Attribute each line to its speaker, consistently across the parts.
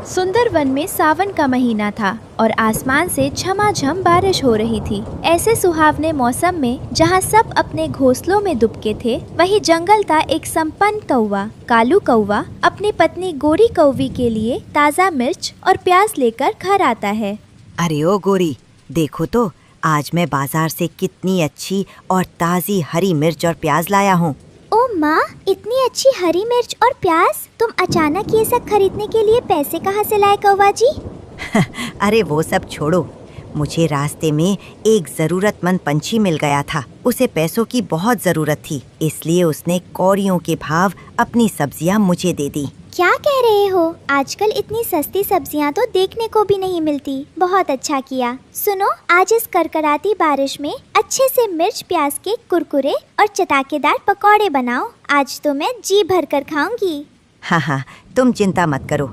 Speaker 1: सुंदर वन में सावन का महीना था और आसमान से झमाझम बारिश हो रही थी। ऐसे सुहावने मौसम में जहाँ सब अपने घोंसलों में दुबके थे, वहीं जंगल का एक संपन्न कौवा कालू कौवा अपनी पत्नी गोरी कौवी के लिए ताज़ा मिर्च और प्याज लेकर घर आता है।
Speaker 2: अरे ओ गोरी, देखो तो आज मैं बाजार से कितनी अच्छी और ताज़ी हरी मिर्च और प्याज लाया हूँ।
Speaker 3: ओ माँ, इतनी अच्छी हरी मिर्च और प्याज, तुम अचानक ये सब खरीदने के लिए पैसे कहाँ से लाए कौवा जी?
Speaker 2: अरे वो सब छोड़ो, मुझे रास्ते में एक जरूरतमंद पंछी मिल गया था। उसे पैसों की बहुत जरूरत थी, इसलिए उसने कौड़ियों के भाव अपनी सब्जियां मुझे दे दी।
Speaker 3: क्या कह रहे हो? आजकल इतनी सस्ती सब्जियां तो देखने को भी नहीं मिलती। बहुत अच्छा किया। सुनो, आज इस करकराती बारिश में अच्छे से मिर्च प्याज के कुरकुरे और चटाकेदार पकौड़े बनाओ। आज तो मैं जी भर कर खाऊंगी।
Speaker 2: हाँ, तुम चिंता मत करो।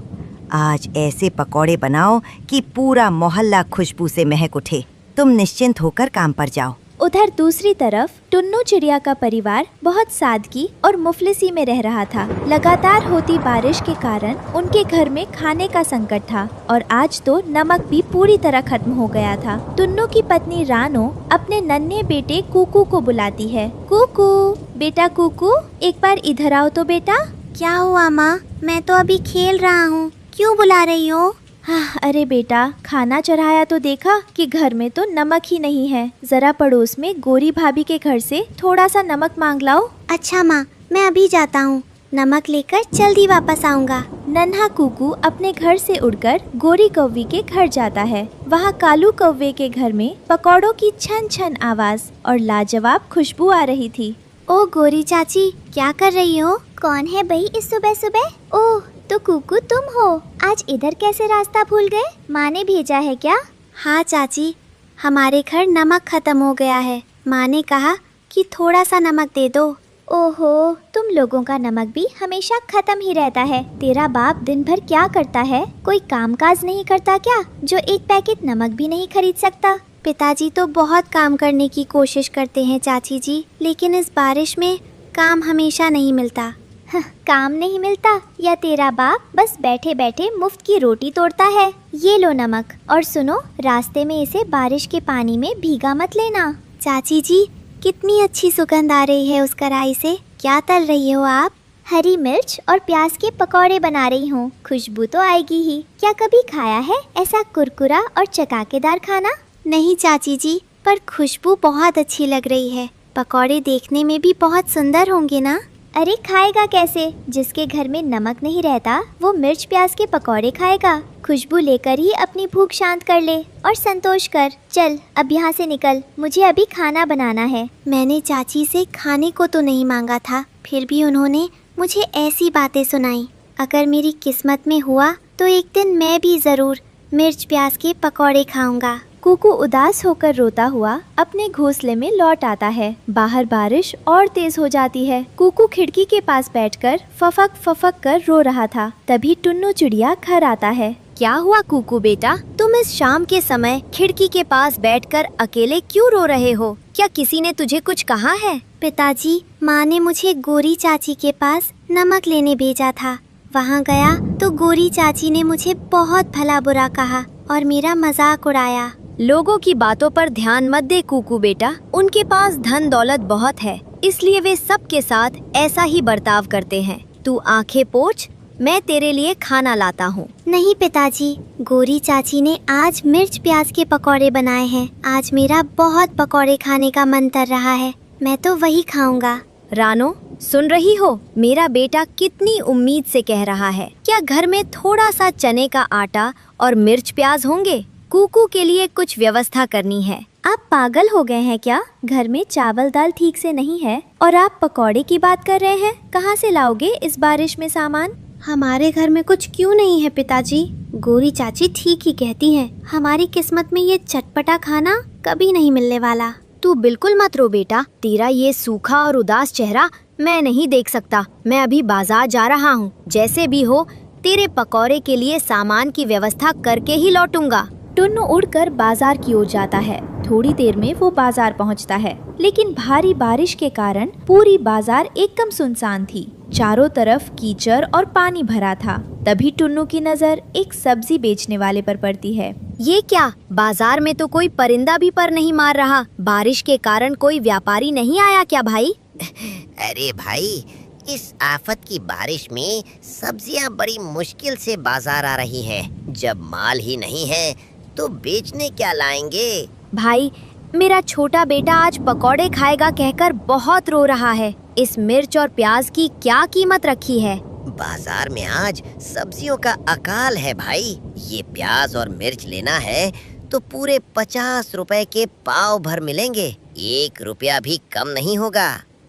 Speaker 2: आज ऐसे पकौड़े बनाओ कि पूरा मोहल्ला खुशबू से महक उठे। तुम निश्चिंत होकर काम पर जाओ।
Speaker 1: उधर दूसरी तरफ टुन्नू चिड़िया का परिवार बहुत सादगी और मुफलिसी में रह रहा था। लगातार होती बारिश के कारण उनके घर में खाने का संकट था और आज तो नमक भी पूरी तरह खत्म हो गया था। टुन्नू की पत्नी रानो अपने नन्हे बेटे कुकू को बुलाती है। कुकू, बेटा कुकू, एक बार इधर आओ तो बेटा।
Speaker 3: क्या हुआ माँ? मैं तो अभी खेल रहा हूँ, क्यों बुला रही हो?
Speaker 1: अरे बेटा, खाना चढ़ाया तो देखा कि घर में तो नमक ही नहीं है। जरा पड़ोस में गोरी भाभी के घर से थोड़ा सा नमक मांग लाओ।
Speaker 3: अच्छा माँ, मैं अभी जाता हूँ, नमक लेकर जल्दी वापस आऊँगा।
Speaker 1: नन्हा कुकू अपने घर से उड़कर गोरी कौवी के घर जाता है। वहाँ कालू कौवे के घर में पकौड़ों की छन छन आवाज और लाजवाब खुशबू आ रही थी।
Speaker 3: ओ गोरी चाची, क्या कर रही हो? कौन है भाई इस सुबह सुबह? ओह, तो कुकू तुम हो। आज इधर कैसे रास्ता भूल गए? माँ ने भेजा है क्या? हाँ चाची, हमारे घर नमक खत्म हो गया है। माँ ने कहा कि थोड़ा सा नमक दे दो। ओहो, तुम लोगों का नमक भी हमेशा खत्म ही रहता है। तेरा बाप दिन भर क्या करता है? कोई कामकाज नहीं करता क्या, जो एक पैकेट नमक भी नहीं खरीद सकता? पिताजी तो बहुत काम करने की कोशिश करते हैं चाची जी, लेकिन इस बारिश में काम हमेशा नहीं मिलता। काम नहीं मिलता या तेरा बाप बस बैठे बैठे मुफ्त की रोटी तोड़ता है? ये लो नमक, और सुनो, रास्ते में इसे बारिश के पानी में भीगा मत लेना। चाची जी, कितनी अच्छी सुगंध आ रही है उस कढ़ाई से। क्या तल रही हो आप? हरी मिर्च और प्याज के पकौड़े बना रही हूँ। खुशबू तो आएगी ही। क्या कभी खाया है ऐसा कुरकुरा और चटाकेदार खाना? नहीं चाची जी, पर खुशबू बहुत अच्छी लग रही है। पकौड़े देखने में भी बहुत सुंदर होंगे ना? अरे खाएगा कैसे? जिसके घर में नमक नहीं रहता वो मिर्च प्याज के पकौड़े खाएगा। खुशबू लेकर ही अपनी भूख शांत कर ले और संतोष कर। चल अब यहाँ से निकल, मुझे अभी खाना बनाना है। मैंने चाची से खाने को तो नहीं मांगा था, फिर भी उन्होंने मुझे ऐसी बातें सुनाई। अगर मेरी किस्मत में हुआ तो एक दिन मैं भी जरूर मिर्च प्याज के पकौड़े खाऊंगा।
Speaker 1: कुकू उदास होकर रोता हुआ अपने घोंसले में लौट आता है। बाहर बारिश और तेज हो जाती है। कुकू खिड़की के पास बैठकर फफक फफक कर रो रहा था। तभी टुन्नू चिड़िया घर आता है।
Speaker 4: क्या हुआ कुकू बेटा, तुम इस शाम के समय खिड़की के पास बैठकर अकेले क्यों रो रहे हो? क्या किसी ने तुझे कुछ कहा है?
Speaker 3: पिताजी, माँ ने मुझे गोरी चाची के पास नमक लेने भेजा था। वहाँ गया तो गोरी चाची ने मुझे बहुत भला बुरा कहा और मेरा मजाक उड़ाया।
Speaker 4: लोगों की बातों पर ध्यान मत दे कुकू बेटा, उनके पास धन दौलत बहुत है, इसलिए वे सबके साथ ऐसा ही बर्ताव करते हैं। तू आंखें पोंछ, मैं तेरे लिए खाना लाता हूँ।
Speaker 3: नहीं पिताजी, गोरी चाची ने आज मिर्च प्याज के पकौड़े बनाए हैं। आज मेरा बहुत पकौड़े खाने का मन कर रहा है, मैं तो वही खाऊंगा।
Speaker 4: रानो, सुन रही हो? मेरा बेटा कितनी उम्मीद से कह रहा है। क्या घर में थोड़ा सा चने का आटा और मिर्च प्याज होंगे? कुकू के लिए कुछ व्यवस्था करनी है।
Speaker 1: आप पागल हो गए हैं क्या? घर में चावल दाल ठीक से नहीं है और आप पकौड़े की बात कर रहे हैं? कहाँ से लाओगे इस बारिश में सामान?
Speaker 3: हमारे घर में कुछ क्यों नहीं है पिताजी? गोरी चाची ठीक ही कहती हैं। हमारी किस्मत में ये चटपटा खाना कभी नहीं मिलने वाला।
Speaker 4: तू बिल्कुल मत रो बेटा, तेरा ये सूखा और उदास चेहरा मैं नहीं देख सकता। मैं अभी बाजार जा रहा हूँ। जैसे भी हो तेरे पकौड़े के लिए सामान की व्यवस्था करके ही लौटूंगा।
Speaker 1: टुन्नू उड़कर बाजार की ओर जाता है। थोड़ी देर में वो बाजार पहुंचता है, लेकिन भारी बारिश के कारण पूरी बाजार एकदम सुनसान थी। चारों तरफ कीचड़ और पानी भरा था। तभी टुन्नू की नजर एक सब्जी बेचने वाले पर पड़ती है।
Speaker 4: ये क्या, बाजार में तो कोई परिंदा भी पर नहीं मार रहा। बारिश के कारण कोई व्यापारी नहीं आया क्या भाई?
Speaker 5: अरे भाई, इस आफत की बारिश में सब्जियां बड़ी मुश्किल से बाजार आ रही हैं। जब माल ही नहीं है तो बेचने क्या लाएंगे?
Speaker 4: भाई, मेरा छोटा बेटा आज पकौड़े खाएगा कहकर बहुत रो रहा है। इस मिर्च और प्याज की क्या कीमत रखी है?
Speaker 5: बाजार में आज सब्जियों का अकाल है भाई। ये प्याज और मिर्च लेना है तो पूरे 50 रुपए के पाव भर मिलेंगे। 1 रुपया भी कम नहीं होगा।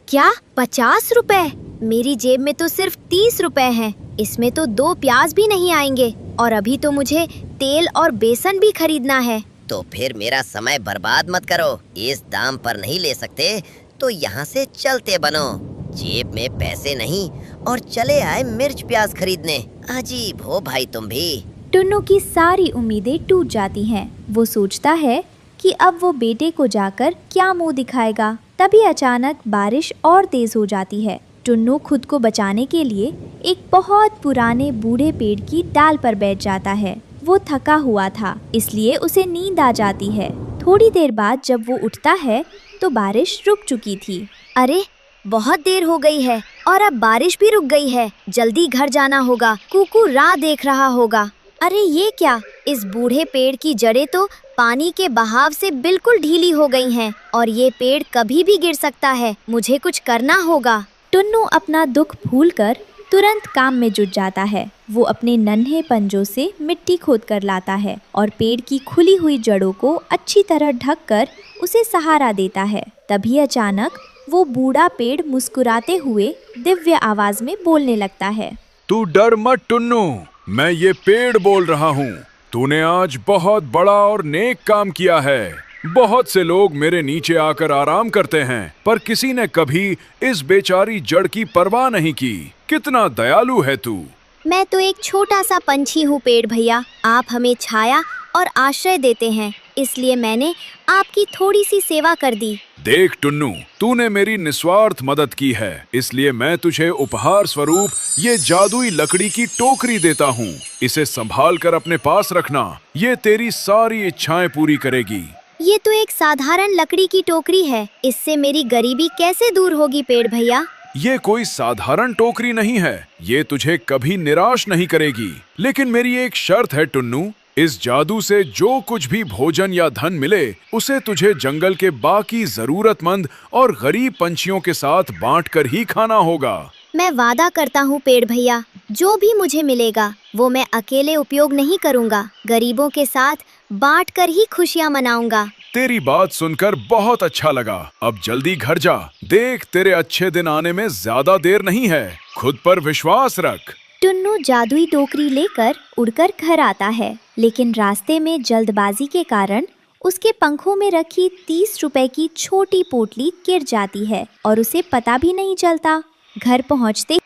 Speaker 4: क्या 50 रुपए? मेरी जेब में तो सिर्फ 30 रुपए हैं। इसमें तो 2 प्याज भी नहीं आएंगे और अभी तो मुझे तेल और बेसन भी खरीदना है।
Speaker 5: तो फिर मेरा समय बर्बाद मत करो। इस दाम पर नहीं ले सकते तो यहाँ से चलते बनो। जेब में पैसे नहीं और चले आए मिर्च प्याज खरीदने। अजीब हो भाई तुम भी।
Speaker 1: टुन्नू की सारी उम्मीदें टूट जाती हैं। वो सोचता है कि अब वो बेटे को जाकर क्या मुंह दिखाएगा। तभी अचानक बारिश और तेज हो जाती है। टुन्नू खुद को बचाने के लिए एक बहुत पुराने बूढ़े पेड़ की डाल पर बैठ जाता है। वो थका हुआ था, इसलिए उसे नींद आ जाती है। थोड़ी देर बाद जब वो उठता है तो बारिश रुक चुकी थी।
Speaker 4: अरे, बहुत देर हो गई है और अब बारिश भी रुक गई है। जल्दी घर जाना होगा। कुकू राह देख रहा होगा। अरे ये क्या, इस बूढ़े पेड़ की जड़ें तो पानी के बहाव से बिल्कुल ढीली हो गई हैं और ये पेड़ कभी भी गिर सकता है। मुझे कुछ करना होगा।
Speaker 1: टुन्नू अपना दुख भूलकर तुरंत काम में जुट जाता है। वो अपने नन्हे पंजों से मिट्टी खोद कर लाता है और पेड़ की खुली हुई जड़ों को अच्छी तरह ढककर उसे सहारा देता है। तभी अचानक वो बूढ़ा पेड़ मुस्कुराते हुए दिव्य आवाज में बोलने लगता है।
Speaker 6: तू डर मत टुन्नू, मैं ये पेड़ बोल रहा हूँ। तूने आज बहुत बड़ा और नेक काम किया है। बहुत से लोग मेरे नीचे आकर आराम करते हैं, पर किसी ने कभी इस बेचारी जड़ की परवाह नहीं की। कितना दयालु है तू।
Speaker 4: मैं तो एक छोटा सा पंछी हूँ पेड़ भैया। आप हमें छाया और आश्रय देते हैं, इसलिए मैंने आपकी थोड़ी सी सेवा कर दी।
Speaker 6: देख टुन्नू, तूने मेरी निस्वार्थ मदद की है, इसलिए मैं तुझे उपहार स्वरूप ये जादुई लकड़ी की टोकरी देता हूँ। इसे संभाल कर अपने पास रखना। ये तेरी सारी इच्छाएं पूरी करेगी।
Speaker 4: ये तो एक साधारण लकड़ी की टोकरी है। इससे मेरी गरीबी कैसे दूर होगी पेड़ भैया?
Speaker 6: ये कोई साधारण टोकरी नहीं है। ये तुझे कभी निराश नहीं करेगी। लेकिन मेरी एक शर्त है टुन्नू, इस जादू से जो कुछ भी भोजन या धन मिले उसे तुझे जंगल के बाकी जरूरतमंद और गरीब पंछियों के साथ बांटकर ही खाना होगा।
Speaker 4: मैं वादा करता हूँ पेड़ भैया, जो भी मुझे मिलेगा वो मैं अकेले उपयोग नहीं करूँगा। गरीबों के साथ बांटकर ही खुशियाँ मनाऊंगा।
Speaker 6: तेरी बात सुनकर बहुत अच्छा लगा। अब जल्दी घर जा। देख, तेरे अच्छे दिन आने में ज्यादा देर नहीं है। खुद पर विश्वास रख।
Speaker 1: टुन्नू जादुई टोकरी लेकर उड़कर घर आता है, लेकिन रास्ते में जल्दबाजी के कारण उसके पंखों में रखी 30 रुपए की छोटी पोटली गिर जाती है और उसे पता भी नहीं चलता। घर पहुंचते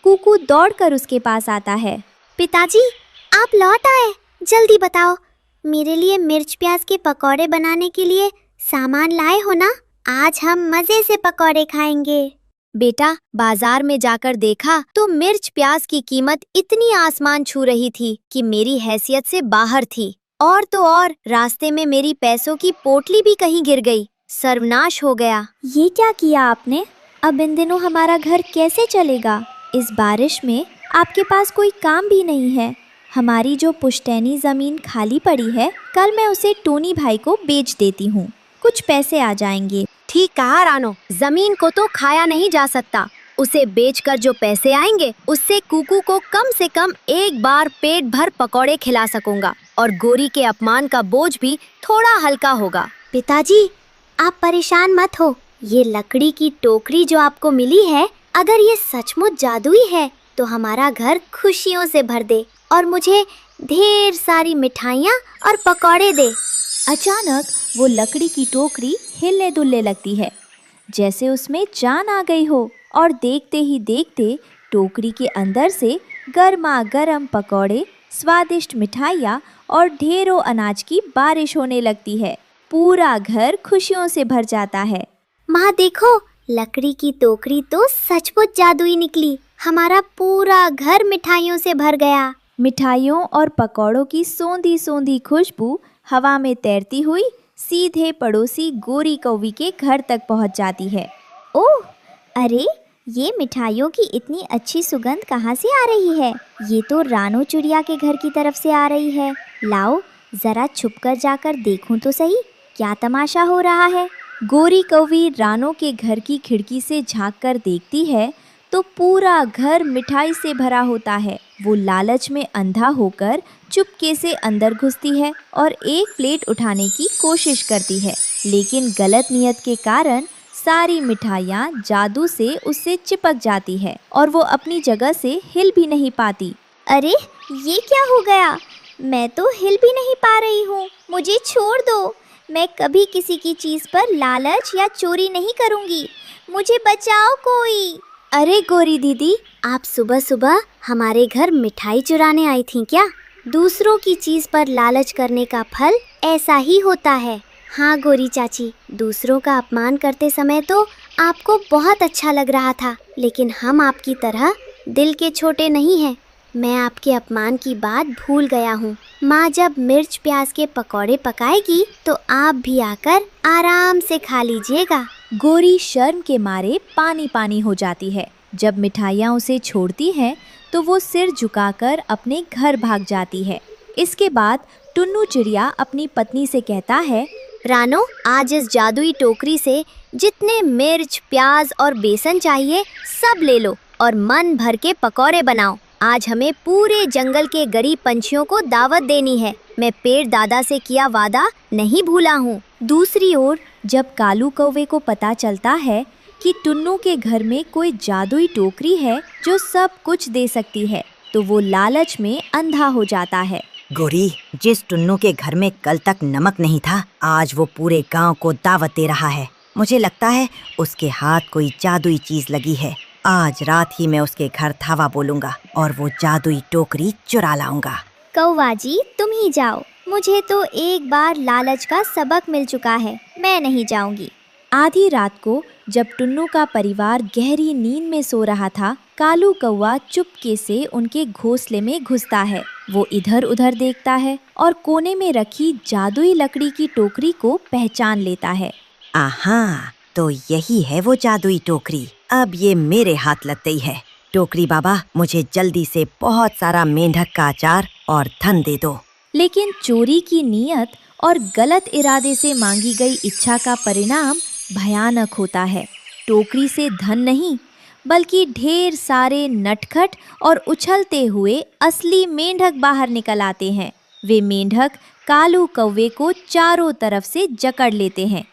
Speaker 1: कुकू दौड़कर उसके पास आता है।
Speaker 3: पिताजी, आप लौट आए। जल्दी बताओ, मेरे लिए मिर्च प्याज के पकौड़े बनाने के लिए सामान लाए हो ना? आज हम मजे से पकौड़े खाएंगे।
Speaker 4: बेटा, बाजार में जाकर देखा तो मिर्च प्याज की कीमत इतनी आसमान छू रही थी कि मेरी हैसियत से बाहर थी। और तो और रास्ते में मेरी पैसों की पोटली भी कहीं गिर गई। सर्वनाश हो गया।
Speaker 1: ये क्या किया आपने? अब इन दिनों हमारा घर कैसे चलेगा? इस बारिश में आपके पास कोई काम भी नहीं है। हमारी जो पुश्तैनी जमीन खाली पड़ी है, कल मैं उसे टोनी भाई को बेच देती हूँ। कुछ पैसे आ जाएंगे।
Speaker 4: ठीक कहा रानो, जमीन को तो खाया नहीं जा सकता। उसे बेचकर जो पैसे आएंगे उससे कुकू को कम से कम एक बार पेट भर पकौड़े खिला सकूंगा और गोरी के अपमान का बोझ भी थोड़ा हल्का होगा।
Speaker 3: पिताजी, आप परेशान मत हो। ये लकड़ी की टोकरी जो आपको मिली है, अगर ये सचमुच जादुई है तो हमारा घर खुशियों से भर दे और मुझे ढेर सारी मिठाइयाँ और पकौड़े दे।
Speaker 1: अचानक वो लकड़ी की टोकरी हिलने डुलने लगती है, जैसे उसमें जान आ गई हो, और देखते ही देखते टोकरी के अंदर से गर्मा गर्म पकौड़े, स्वादिष्ट मिठाइयाँ और ढेरों अनाज की बारिश होने लगती है। पूरा घर खुशियों से भर जाता है।
Speaker 3: माँ देखो, लकड़ी की टोकरी तो सचमुच जादुई निकली। हमारा पूरा घर मिठाइयों से भर गया।
Speaker 1: मिठाइयों और पकौड़ों की सोंधी सोंधी खुशबू हवा में तैरती हुई सीधे पड़ोसी गोरी कौवी के घर तक पहुंच जाती है।
Speaker 3: ओह, अरे ये मिठाइयों की इतनी अच्छी सुगंध कहाँ से आ रही है? ये तो रानो चिड़िया के घर की तरफ से आ रही है। लाओ जरा छुपकर जाकर देखूं तो सही, क्या तमाशा हो रहा है।
Speaker 1: गोरी कौवी रानो के घर की खिड़की से झांककर देखती है तो पूरा घर मिठाई से भरा होता है। वो लालच में अंधा होकर चुपके से अंदर घुसती है और एक प्लेट उठाने की कोशिश करती है, लेकिन गलत नियत के कारण सारी मिठाइयाँ जादू से उससे चिपक जाती है और वो अपनी जगह से हिल भी नहीं पाती।
Speaker 3: अरे ये क्या हो गया? मैं तो हिल भी नहीं पा रही हूँ। मुझे छोड़ दो। मैं कभी किसी की चीज़ पर लालच या चोरी नहीं करूँगी। मुझे बचाओ कोई।
Speaker 4: अरे गोरी दीदी, आप सुबह सुबह हमारे घर मिठाई चुराने आई थी क्या? दूसरों की चीज़ पर लालच करने का फल ऐसा ही होता है। हाँ गोरी चाची, दूसरों का अपमान करते समय तो आपको बहुत अच्छा लग रहा था, लेकिन हम आपकी तरह दिल के छोटे नहीं हैं। मैं आपके अपमान की बात भूल गया हूँ। माँ जब मिर्च प्याज के पकौड़े पकाएगी तो आप भी आकर आराम से खा लीजिएगा।
Speaker 1: गोरी शर्म के मारे पानी पानी हो जाती है। जब मिठाइयाँ उसे छोड़ती हैं तो वो सिर झुकाकर अपने घर भाग जाती है। इसके बाद टुन्नू चिड़िया अपनी पत्नी से कहता है,
Speaker 4: रानो, आज इस जादुई टोकरी से जितने मिर्च प्याज और बेसन चाहिए सब ले लो और मन भर के पकौड़े बनाओ। आज हमें पूरे जंगल के गरीब पंछियों को दावत देनी है। मैं पेड़ दादा से किया वादा नहीं भूला हूँ।
Speaker 1: दूसरी ओर जब कालू कौवे को पता चलता है कि टुन्नू के घर में कोई जादुई टोकरी है जो सब कुछ दे सकती है, तो वो लालच में अंधा हो जाता है।
Speaker 2: गोरी, जिस टुन्नू के घर में कल तक नमक नहीं था, आज वो पूरे गांव को दावत दे रहा है। मुझे लगता है उसके हाथ कोई जादुई चीज लगी है। आज रात ही मैं उसके घर धावा बोलूंगा और वो जादुई टोकरी चुरा लाऊंगा।
Speaker 3: कौवा जी, तुम ही जाओ। मुझे तो एक बार लालच का सबक मिल चुका है। मैं नहीं जाऊंगी।
Speaker 1: आधी रात को जब टुन्नू का परिवार गहरी नींद में सो रहा था, कालू कौवा चुपके से उनके घोंसले में घुसता है। वो इधर उधर देखता है और कोने में रखी जादुई लकड़ी की टोकरी को पहचान लेता है।
Speaker 2: आहा, तो यही है वो जादुई टोकरी। अब ये मेरे हाथ लग गई है। टोकरी बाबा, मुझे जल्दी से बहुत सारा मेंढक का अचार और धन दे दो।
Speaker 1: लेकिन चोरी की नीयत और गलत इरादे से मांगी गई इच्छा का परिणाम भयानक होता है। टोकरी से धन नहीं, बल्कि ढेर सारे नटखट और उछलते हुए असली मेंढक बाहर निकल आते हैं। वे मेंढक कालू कौवे को चारों तरफ से जकड़ लेते हैं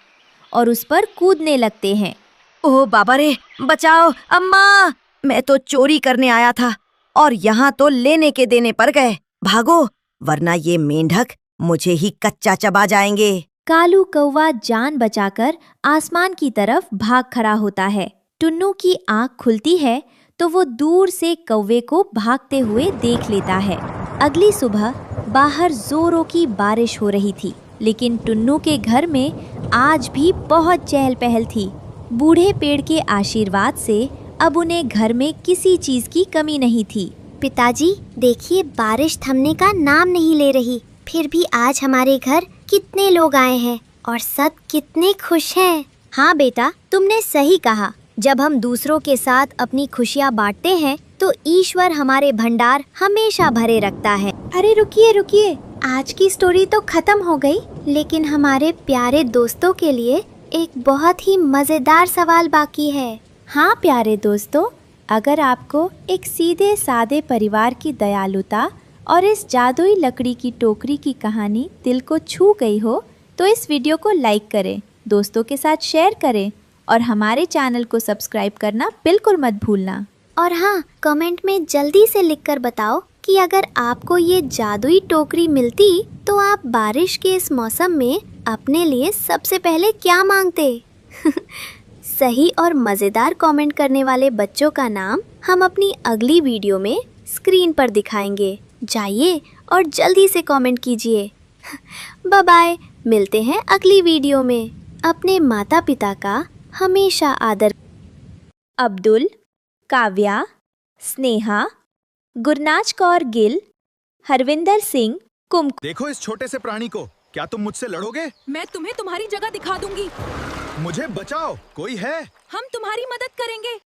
Speaker 1: और उस पर कूदने लगते हैं।
Speaker 2: ओह बाबा रे, बचाओ अम्मा! मैं तो चोरी करने आया था और यहाँ तो लेने के देने पड़ गए। भागो, वरना ये मेंढक मुझे ही कच्चा चबा जाएंगे।
Speaker 1: कालू कौवा जान बचाकर आसमान की तरफ भाग खड़ा होता है। टुन्नू की आंख खुलती है तो वो दूर से कौवे को भागते हुए देख लेता है। अगली सुबह बाहर जोरों की बारिश हो रही थी, लेकिन टुन्नू के घर में आज भी बहुत चहल पहल थी। बूढ़े पेड़ के आशीर्वाद से अब उन्हें घर में किसी चीज की कमी नहीं थी।
Speaker 3: पिताजी देखिए, बारिश थमने का नाम नहीं ले रही। फिर भी आज हमारे घर कितने लोग आए हैं और सब कितने खुश हैं।
Speaker 4: हाँ बेटा, तुमने सही कहा। जब हम दूसरों के साथ अपनी खुशियाँ बांटते हैं तो ईश्वर हमारे भंडार हमेशा भरे रखता है।
Speaker 3: अरे रुकिए रुकिए, आज की स्टोरी तो खत्म हो गई, लेकिन हमारे प्यारे दोस्तों के लिए एक बहुत ही मजेदार सवाल बाकी है।
Speaker 1: हाँ प्यारे दोस्तों, अगर आपको एक सीधे सादे परिवार की दयालुता और इस जादुई लकड़ी की टोकरी की कहानी दिल को छू गई हो तो इस वीडियो को लाइक करें, दोस्तों के साथ शेयर करें और हमारे चैनल को सब्सक्राइब करना बिल्कुल मत भूलना।
Speaker 3: और हाँ, कमेंट में जल्दी से लिखकर बताओ कि अगर आपको ये जादुई टोकरी मिलती तो आप बारिश के इस मौसम में अपने लिए सबसे पहले क्या मांगते। सही और मज़ेदार कमेंट करने वाले बच्चों का नाम हम अपनी अगली वीडियो में स्क्रीन पर दिखाएंगे। जाइए और जल्दी से कमेंट कीजिए। बाय बाय, मिलते हैं अगली वीडियो में। अपने माता पिता का हमेशा आदर।
Speaker 1: अब्दुल, काव्या, स्नेहा, गुरनाज कौर गिल, हरविंदर सिंह, कुमकुम।
Speaker 7: देखो इस छोटे से प्राणी को, क्या तुम मुझसे लड़ोगे?
Speaker 8: मैं तुम्हें तुम्हारी जगह दिखा दूंगी।
Speaker 7: मुझे बचाओ, कोई है?
Speaker 8: हम तुम्हारी मदद करेंगे।